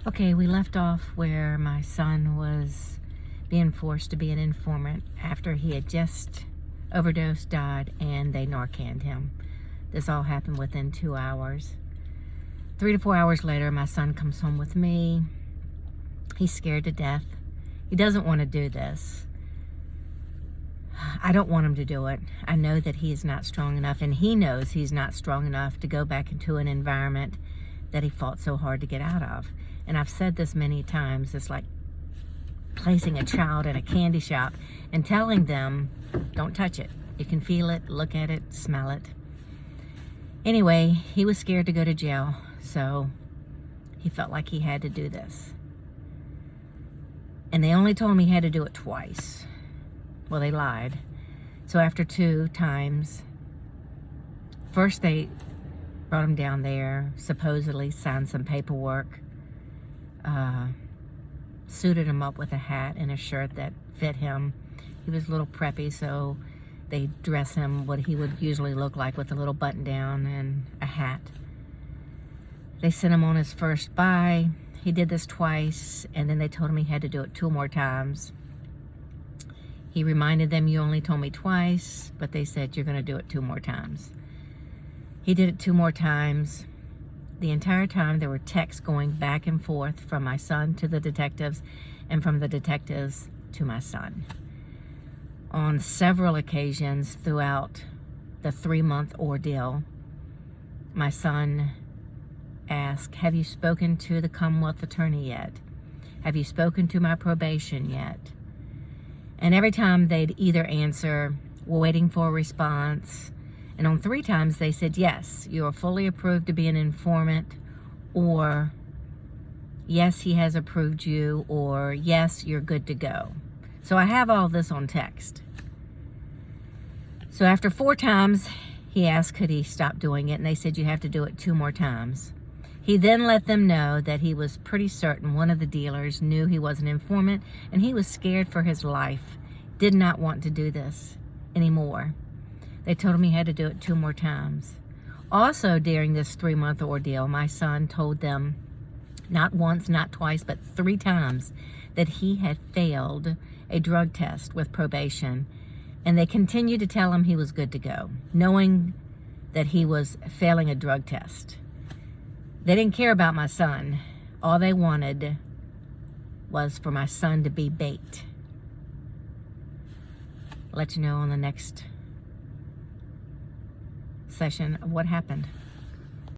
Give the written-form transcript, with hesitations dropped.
Okay, we left off where my son was being forced to be an informant after he had just overdosed, died, and they Narcaned him. This all happened within 2 hours. 3 to 4 hours later, my son comes home with me. He's scared to death. He doesn't want to do this. I don't want him to do it. I know that he is not strong enough, and he knows he's not strong enough to go back into an environment that he fought so hard to get out of. And I've said this many times, it's like placing a child in a candy shop and telling them, don't touch it. You can feel it, look at it, smell it. Anyway, he was scared to go to jail, so he felt like he had to do this. And they only told him he had to do it twice. Well, they lied. So after 2 times, first they brought him down there, supposedly signed some paperwork, suited him up with a hat and a shirt that fit him. He was a little preppy, so they dressed him what he would usually look like, with a little button down and a hat. They sent him on his first buy. He did this twice, and then they told him he had to do it 2 more times. He reminded them, you only told me twice, but they said, you're going to do it 2 more times. He did it 2 more times. The entire time there were texts going back and forth from my son to the detectives and from the detectives to my son. On several occasions throughout the 3-month ordeal, my son asked, have you spoken to the Commonwealth Attorney yet? Have you spoken to my probation yet? And every time they'd either answer, we're waiting for a response. And on 3 times they said, yes, you are fully approved to be an informant, or yes, he has approved you, or yes, you're good to go. So I have all this on text. So after 4 times, he asked, could he stop doing it? And they said, you have to do it 2 more times. He then let them know that he was pretty certain one of the dealers knew he was an informant, and he was scared for his life, did not want to do this anymore. They told him he had to do it 2 more times. Also, during this 3-month ordeal, my son told them, not once, not twice, but 3 times, that he had failed a drug test with probation, and they continued to tell him he was good to go, knowing that he was failing a drug test. They didn't care about my son. All they wanted was for my son to be bait. I'll let you know on the next session of what happened.